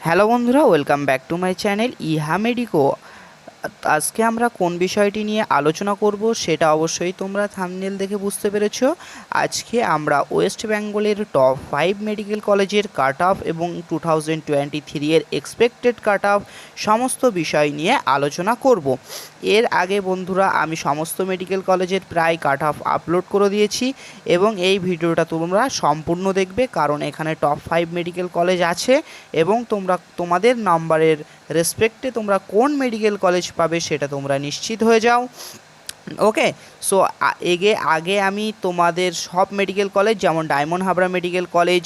Hello বন্ধুরা, welcome back to my channel ইহা medico. আজকে আমরা কোন বিষয়টি নিয়ে আলোচনা করব সেটা অবশ্যই তোমরা থাম্বনেল দেখে বুঝতে পেরেছো। আজকে আমরা ওয়েস্ট বেঙ্গলের টপ 5 মেডিকেল কলেজের কাট অফ এবং 2023 এর এক্সপেক্টেড কাট অফ সমস্ত বিষয় নিয়ে আলোচনা করব। এর আগে বন্ধুরা আমি সমস্ত মেডিকেল কলেজের প্রায় কাট অফ আপলোড করে দিয়েছি এবং এই ভিডিওটা তোমরা সম্পূর্ণ দেখবে, কারণ এখানে টপ 5 মেডিকেল কলেজ আছে এবং তোমাদের নাম্বারের রেসপেক্টে তোমরা কোন মেডিকেল কলেজ পাবে সেটা তোমরা নিশ্চিত হয়ে যাও। ওকে, সো আগে আমি তোমাদের সব মেডিকেল কলেজ যেমন ডায়মন্ড হাবড়া মেডিকেল কলেজ,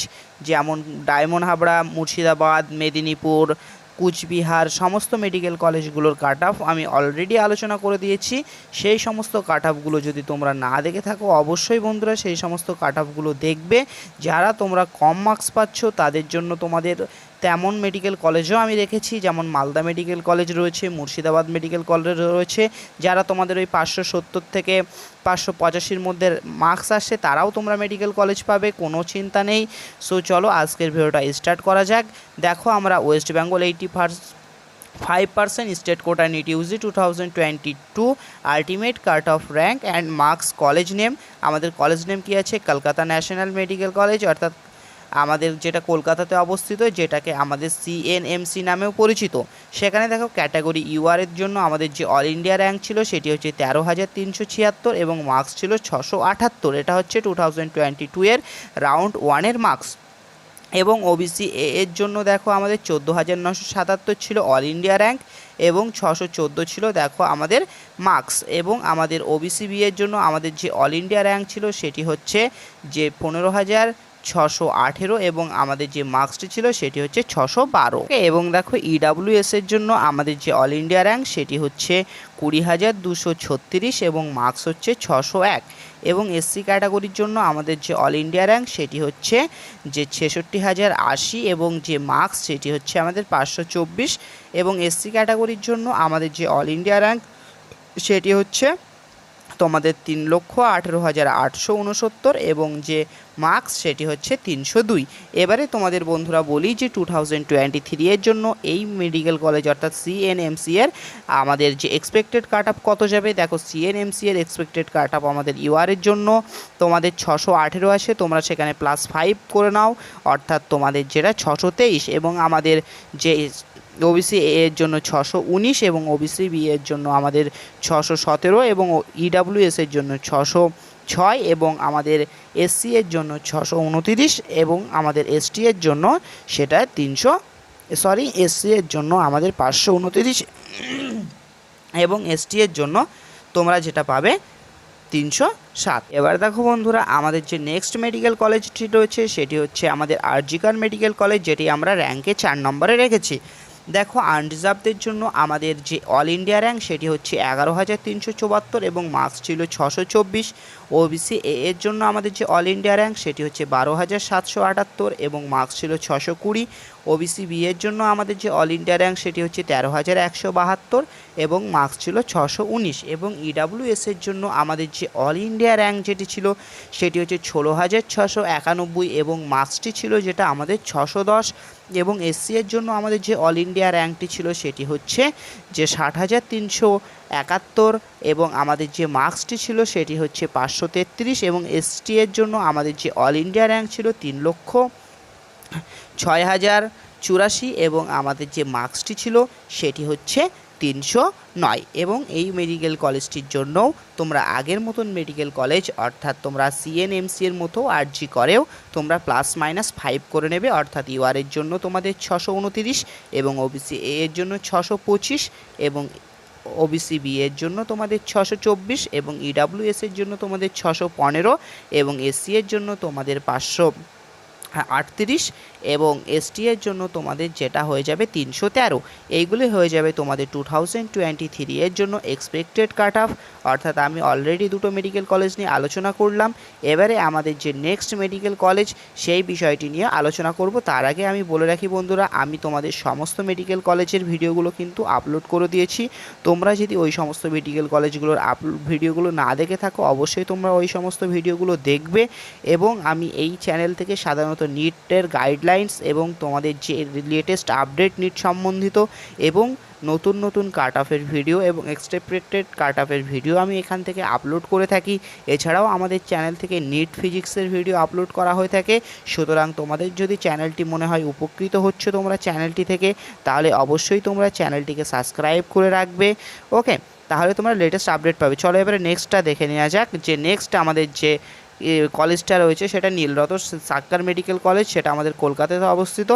যেমন ডায়মন্ড হাবড়া, মুর্শিদাবাদ, মেদিনীপুর, কুচবিহার সমস্ত মেডিকেল কলেজগুলোর কাট অফ আমি অলরেডি আলোচনা করে দিয়েছি। সেই সমস্ত কাট অফগুলো যদি তোমরা না দেখে থাকো অবশ্যই বন্ধুরা সেই সমস্ত কাট অফগুলো দেখবে। যারা তোমরা কম মার্কস পাচ্ছ তাদের জন্য তোমাদের তেমন মেডিকেল কলেজও আমি রেখেছি, যেমন মালদা মেডিকেল কলেজ রয়েছে, মুর্শিদাবাদ মেডিকেল কলেজ রয়েছে। যারা তোমাদের ওই 570 থেকে 585-র মধ্যে মার্কস আসছে তারাও তোমরা মেডিকেল কলেজ পাবে, কোনো চিন্তা নেই। সো চলো আজকের ভিডিওটা স্টার্ট করা যাক। দেখো আমরা West Bengal 85% state quota NEET UG 2022 ultimate cut off rank and marks college name. আমাদের কলেজ নেম কী আছে? কলকাতা ন্যাশনাল মেডিকেল কলেজ, অর্থাৎ আমাদের যেটা কলকাতাতে অবস্থিত, যেটাকে আমাদের সিএনএমসি নামেও পরিচিত। সেখানে দেখো ক্যাটাগরি ইউআরের জন্য আমাদের যে অল ইন্ডিয়া র্যাঙ্ক ছিল সেটি হচ্ছে 13,376 এবং মার্কস ছিল 678। এটা হচ্ছে 2022 এর রাউন্ড 1-এর মার্কস। এবং ওবিসি এর জন্য দেখো আমাদের 14,977 ছিল অল ইন্ডিয়া র্যাঙ্ক এবং 614 ছিল দেখো আমাদের মার্কস। এবং আমাদের ওবিসি বি এর জন্য আমাদের যে অল ইন্ডিয়া র্যাঙ্ক ছিল সেটি হচ্ছে যে 15,618 এবং আমাদের যে মার্কসটি ছিল সেটি হচ্ছে 612। এবং দেখো ইডাব্লিউএস এর জন্য আমাদের যে অল ইন্ডিয়া র্যাঙ্ক সেটি হচ্ছে 20,236 এবং মার্কস হচ্ছে 601। এবং এসসি ক্যাটাগরির জন্য আমাদের যে অল ইন্ডিয়া র্যাঙ্ক সেটি হচ্ছে যে 66,080 এবং যে মার্কস সেটি হচ্ছে আমাদের 524। এবং এসসি ক্যাটাগরির জন্য আমাদের যে অল ইন্ডিয়া র্যাঙ্ক সেটি হচ্ছে তোমাদের 3,18,869 এবং যে মার্কস সেটি হচ্ছে 302। এবারে তোমাদের বন্ধুরা বলি যে 2023 এর জন্য এই মেডিকেল কলেজ অর্থাৎ সিএনএমসি এর আমাদের যে এক্সপেক্টেড কাট অফ কত যাবে। দেখো সিএনএমসি এর এক্সপেক্টেড কাট অফ আমাদের ইউআরের জন্য তোমাদের 618 আছে, তোমরা সেখানে +5 করে নাও, অর্থাৎ তোমাদের যেটা 623। এবং আমাদের যে ওবিসি এর জন্য 619 এবং ওবিসি বি এর জন্য আমাদের 617 এবং ইডাব্লিউএস এর জন্য 606 এবং আমাদের এসসি এর জন্য 629 এবং আমাদের এসটি এর জন্য সেটা এসসি এর জন্য আমাদের 529 এবং এসটি এর জন্য তোমরা যেটা পাবে 307। এবার দেখো বন্ধুরা আমাদের যে নেক্সট মেডিকেল কলেজটি রয়েছে সেটি হচ্ছে আমাদের R.G.kar মেডিকেল কলেজ, যেটি আমরা র্যাঙ্কে 4 নম্বরে রেখেছি। দেখো আনরিজার্ভদের জন্য আমাদের যে অল ইন্ডিয়া র্যাঙ্ক সেটি হচ্ছে 11,374 এবং মার্কস ছিল 624। ওবিসি এর জন্য আমাদের যে অল ইন্ডিয়া র্যাঙ্ক সেটি হচ্ছে 12,778 এবং মার্কস ছিল 620। ওবিসি বি এর জন্য আমাদের যে অল ইন্ডিয়া র্যাঙ্ক সেটি হচ্ছে 13,172 এবং মার্কস ছিল 619। এবং ইডাব্লিউএস এর জন্য আমাদের যে অল ইন্ডিয়া র্যাঙ্ক যেটি ছিল সেটি হচ্ছে 16,691 এবং মার্কসটি ছিল যেটা আমাদের 610। এবং এসসি এর জন্য আমাদের যে অল ইন্ডিয়া র্যাঙ্কটি ছিল সেটি হচ্ছে যে 60,371 এবং আমাদের যে মার্কসটি ছিল সেটি হচ্ছে 533। এবং এসটি এর জন্য আমাদের যে অল ইন্ডিয়া র্যাঙ্ক ছিল 3,06,084 এবং আমাদের যে মার্কসটি ছিল সেটি হচ্ছে 309। এবং এই মেডিকেল কলেজটির জন্যও তোমরা আগের মতন মেডিকেল কলেজ অর্থাৎ তোমরা সিএনএমসি এর মতো আরজি করেও তোমরা +-5 করে নেবে, অর্থাৎ ইউআরের জন্য তোমাদের 629 এবং ওবিসি এর জন্য 625 এবং ওবিসি বি এর জন্য তোমাদের 624 এবং ইডাব্লিউএস এর জন্য তোমাদের 615 এবং এসসি এর জন্য তোমাদের 538 এবং এসটি এর জন্য তোমাদের যেটা হয়ে যাবে 313। এইগুলি হয়ে যাবে তোমাদের 2023 এর জন্য এক্সপেক্টেড কাট অফ, অর্থাৎ আমি অলরেডি দুটো মেডিকেল কলেজ নিয়ে আলোচনা করলাম। এবারে আমাদের যে নেক্সট মেডিকেল কলেজ সেই বিষয়টি নিয়ে আলোচনা করব। তার আগে আমি বলে রাখি বন্ধুরা, আমি তোমাদের সমস্ত মেডিকেল কলেজের ভিডিওগুলো কিন্তু আপলোড করে দিয়েছি। তোমরা যদি ওই সমস্ত মেডিকেল কলেজগুলোর ভিডিওগুলো না দেখে থাকো অবশ্যই তোমরা ওই সমস্ত ভিডিওগুলো দেখবে। এবং আমি এই চ্যানেল থেকে সাধারণত নিটের গাইডলাইন্স এবং তোমাদের যে লেটেস্ট আপডেট নিট সম্বন্ধিত এবং নতুন নতুন কাট অফের ভিডিও এবং এক্সপেক্টেড কাট অফের ভিডিও আমি এখান থেকে আপলোড করে থাকি। এছাড়াও আমাদের চ্যানেল থেকে নিট ফিজিক্সের ভিডিও আপলোড করা হয়ে থাকে। সুতরাং তোমাদের যদি চ্যানেলটি মনে হয় উপকৃত হচ্ছে তোমরা চ্যানেলটি থেকে, তাহলে অবশ্যই তোমরা চ্যানেলটিকে সাবস্ক্রাইব করে রাখবে। ওকে, তাহলে তোমরা লেটেস্ট আপডেট পাবে। চলো এবারে নেক্সটটা দেখে নেওয়া যাক, যে নেক্সট আমাদের যে কলেজটা রয়েছে সেটা নীলরতন সার্কার মেডিকেল কলেজ, সেটা আমাদের কলকাতাতে অবস্থিত।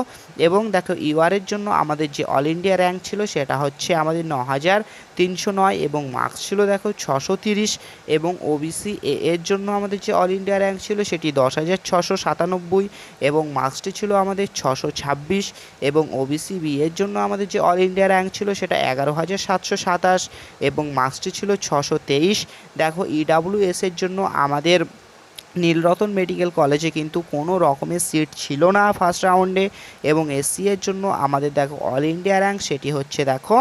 এবং দেখো ইউআরের জন্য আমাদের যে অল ইন্ডিয়া র্যাঙ্ক ছিল সেটা হচ্ছে আমাদের 9309 এবং মার্কস ছিল দেখো 630। এবং ওবিসি এর জন্য আমাদের যে অল ইন্ডিয়া র্যাঙ্ক ছিল সেটি 10,697 এবং মার্কসটি ছিল আমাদের 626। এবং ওবিসি বি এর জন্য আমাদের যে অল ইন্ডিয়া র্যাঙ্ক ছিল সেটা 11,727 এবং মার্কসটি ছিল 623। দেখো ইডাব্লিউএস এর জন্য আমাদের নীলরতন মেডিকেল কলেজে কিন্তু কোনো রকমের সিট ছিল না ফার্স্ট রাউন্ডে। এবং এসসি এর জন্য আমাদের দেখো অল ইন্ডিয়া র্যাঙ্ক সেটি হচ্ছে দেখো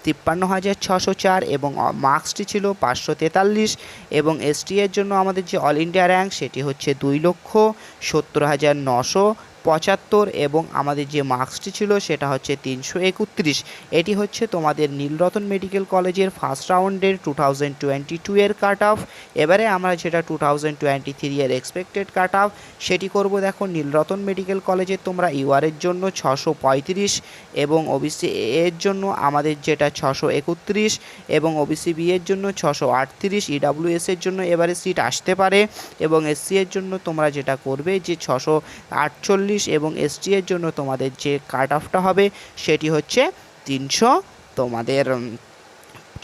53,604 এবং মার্কসটি ছিল 543। এবং এসটি এর জন্য আমাদের যে অল ইন্ডিয়া র্যাঙ্ক সেটি হচ্ছে 2,70,975 এবং আমাদের যে মার্কসটি ছিল সেটা হচ্ছে 331। এটি হচ্ছে তোমাদের নীলরতন মেডিকেল কলেজের ফার্স্ট রাউন্ডের 2022 এর কাট অফ। এবারে আমরা যেটা 2023 এর এক্সপেক্টেড কাট অফ সেটি করব। দেখো নীলরতন মেডিকেল কলেজের তোমরা ইউআরের জন্য 635 এবং ওবিসি এর জন্য আমাদের যেটা 631 এবং ওবিসি বি এর জন্য 638। ইডাব্লিউএস এর জন্য এবারে সিট আসতে পারে। এবং এসসি এর জন্য তোমরা যেটা করবে যে 648 এবং এসটি এর জন্য তোমাদের যে কাট অফটা হবে সেটি হচ্ছে 300 তোমাদের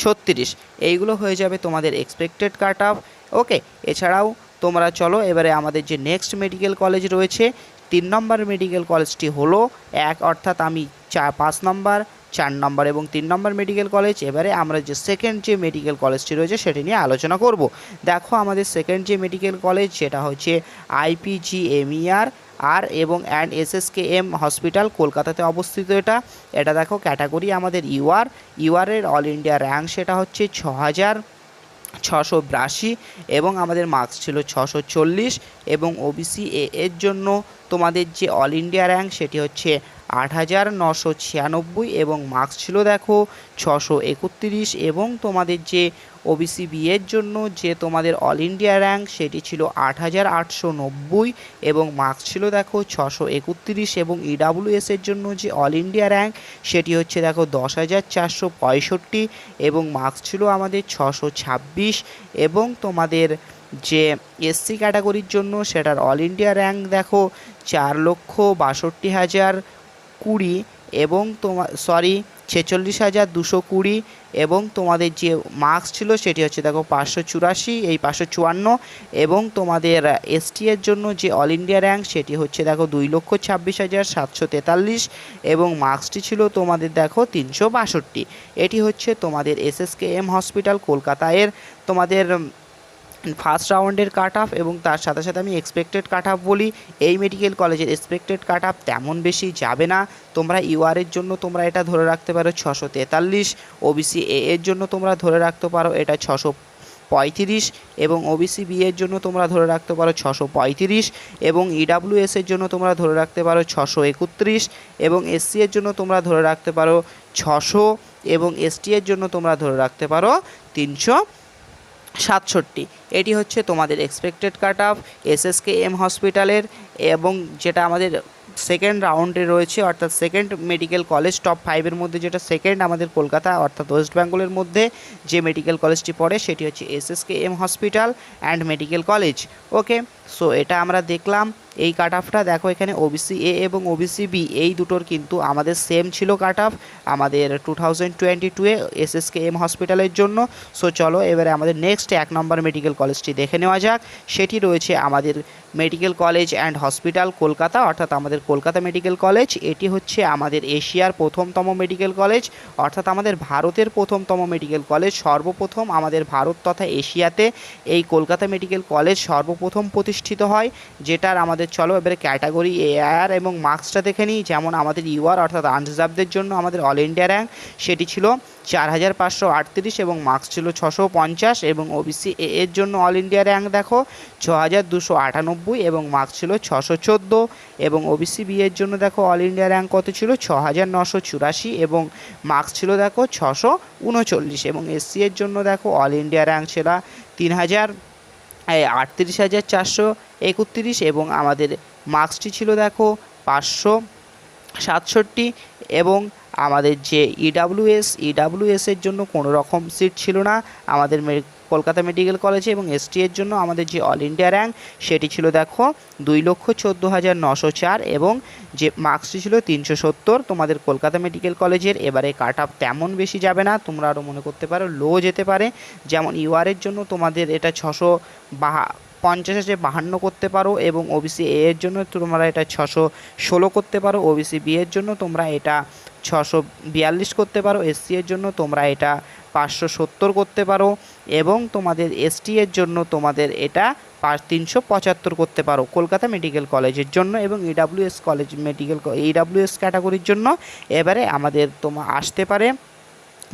36। এইগুলো হয়ে যাবে তোমাদের এক্সপেক্টেড কাট অফ। ওকে, এছাড়াও তোমরা চলো এবারে আমাদের যে নেক্সট মেডিকেল কলেজ রয়েছে 3 নম্বর মেডিকেল কলেজটি হলো অর্থাৎ আমি 5 নম্বর 4 নম্বর এবং 3 নম্বর মেডিকেল কলেজ। এবারে আমরা যে সেকেন্ড যে মেডিকেল কলেজটি রয়েছে সেটি নিয়ে আলোচনা করব। দেখো আমাদের সেকেন্ড যে মেডিকেল কলেজ সেটা হচ্ছে IPGME&R এবং SSKM হসপিটাল, কলকাতাতে অবস্থিত। এটা দেখো ক্যাটাগরি আমাদের ইউআরের অল ইন্ডিয়া র্যাঙ্ক সেটা হচ্ছে 6,682 এবং আমাদের মার্কস ছিল 640। এবং ওবিসি এর জন্য তোমাদের যে অল ইন্ডিয়া র্যাঙ্ক সেটি হচ্ছে 8,996 এবং মার্কস ছিল দেখো 631। এবং তোমাদের যে ওবিসি বি এর জন্য যে তোমাদের অল ইন্ডিয়া র্যাঙ্ক সেটি ছিল 8,890 এবং মার্কস ছিল দেখো 631। এবং ইডাব্লিউএস এর জন্য যে অল ইন্ডিয়া র্যাঙ্ক সেটি হচ্ছে দেখো 10,465 এবং মার্কস ছিল আমাদের 626। এবং তোমাদের যে এসসি ক্যাটাগরির জন্য সেটার অল ইন্ডিয়া র্যাঙ্ক দেখো 4,62,020 এবং 46,220 এবং তোমাদের যে মার্কস ছিল সেটি হচ্ছে দেখো 584 এই 554। এবং তোমাদের এসটি এর জন্য যে অল ইন্ডিয়া র্যাঙ্ক সেটি হচ্ছে দেখো 2,26,743 এবং মার্কসটি ছিল তোমাদের দেখো 362। এটি হচ্ছে তোমাদের SSKM হসপিটাল কলকাতায় তোমাদের ফার্স্ট রাউন্ডের কাট অফ। এবং তার সাথে সাথে আমি এক্সপেক্টেড কাট অফ বলি, এই মেডিকেল কলেজের এক্সপেক্টেড কাট অফ তেমন বেশি যাবে না। তোমরা ইউআরের জন্য তোমরা এটা ধরে রাখতে পারো 643, ওবিসি এর জন্য তোমরা ধরে রাখতে পারো এটা 635 এবং ওবিসি বি এর জন্য তোমরা ধরে রাখতে পারো 635 এবং ইডাব্লিউএস এর জন্য তোমরা ধরে রাখতে পারো 631 এবং এসসি এর জন্য তোমরা ধরে রাখতে পারো 600 এবং এসটি এর জন্য তোমরা ধরে রাখতে পারো 367। এটি হচ্ছে তোমাদের এক্সপেক্টেড কাট অফ SSKM হসপিটালের। এবং যেটা আমাদের সেকেন্ড রাউন্ডে রয়েছে অর্থাৎ সেকেন্ড মেডিকেল কলেজ টপ 5-এর মধ্যে যেটা সেকেন্ড আমাদের কলকাতা অর্থাৎ ওয়েস্ট বেঙ্গলের মধ্যে যে মেডিকেল কলেজটি পড়ে সেটি হচ্ছে SSKM hospital and medical college. Okay, so এটা আমরা দেখলাম এই কাট অফটা। দেখো এখানে ওবিসি এ এবং ওবিসি বি এই দুটোর কিন্তু আমাদের সেম ছিল কাট অফ আমাদের 2022-এ SSKM হসপিটালের জন্য। সো চলো এবারে আমাদের নেক্সট 1 নম্বর মেডিকেল কলেজটি দেখে নেওয়া যাক। সেটি রয়েছে আমাদের medical college and hospital Kolkata অর্থাৎ আমাদের কলকাতা মেডিকেল কলেজ। এটি হচ্ছে আমাদের এশিয়ার প্রথমতম মেডিকেল কলেজ অর্থাৎ আমাদের ভারতের প্রথমতম মেডিকেল কলেজ। সর্বপ্রথম আমাদের ভারত তথা এশিয়াতে এই কলকাতা মেডিকেল কলেজ সর্বপ্রথম প্রতিষ্ঠিত হয়, যেটার আমাদের আমাদের চলো এবারে ক্যাটাগরি এআর এবং মার্কসটা দেখে নিই। যেমন আমাদের ইউআর অর্থাৎ আনরিজার্ভদের জন্য আমাদের অল ইন্ডিয়া র্যাঙ্ক সেটি ছিল 4538 এবং মার্কস ছিল 650 এবং ওবিসি এ এর জন্য অল ইন্ডিয়া র্যাঙ্ক দেখো 6298 এবং মার্কস ছিল 614 এবং ওবিসি বি এর জন্য দেখো অল ইন্ডিয়া র্যাঙ্ক কত ছিল 6984 এবং মার্কস ছিল দেখো 639 এবং এসসি এর জন্য দেখো অল ইন্ডিয়া র্যাঙ্ক ছিল 38,431 এবং আমাদের মার্কসটি ছিল দেখো 567 এবং আমাদের যে ইডাব্লিউএস এর জন্য কোনো রকম সিট ছিল না আমাদের কলকাতা মেডিকেল কলেজে এবং এসটি এর জন্য আমাদের যে অল ইন্ডিয়া র্যাঙ্ক সেটি ছিল দেখো 2,14,904 এবং যে মার্কসটি ছিল 370 তোমাদের কলকাতা মেডিকেল কলেজের। এবারে কাট অফ তেমন বেশি যাবে না, তোমরা আরও মনে করতে পারো লো যেতে পারে। যেমন ইউআরের জন্য তোমাদের এটা 650 করতে পারো এবং ওবিসি এ এর জন্য তোমরা এটা 616 করতে পারো, ওবিসি বি এর জন্য তোমরা এটা 642 করতে পারো, এসসি এর জন্য তোমরা এটা 570 করতে পারো এবং তোমাদের এসটি এর জন্য তোমাদের এটা 375 করতে পারো কলকাতা মেডিকেল কলেজের জন্য এবং ইডাব্লিউএস কলেজ ইডাব্লিউএস ক্যাটাগরির জন্য। এবারে আমাদের আসতে পারে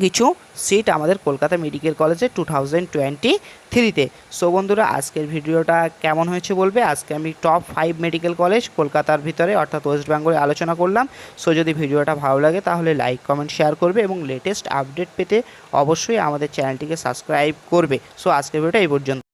কিছু সিট আমাদের কলকাতা মেডিকেল কলেজে 2023-তে। সো বন্ধুরা আজকের ভিডিওটা কেমন হয়েছে বলবে। আজকে আমি টপ 5 মেডিকেল কলেজ কলকাতার ভিতরে অর্থাৎ ওয়েস্ট বেঙ্গলে আলোচনা করলাম। সো যদি ভিডিওটা ভালো লাগে তাহলে লাইক কমেন্ট শেয়ার করবে এবং লেটেস্ট আপডেট পেতে অবশ্যই আমাদের চ্যানেলটিকে সাবস্ক্রাইব করবে। সো আজকের ভিডিওটা এই পর্যন্ত।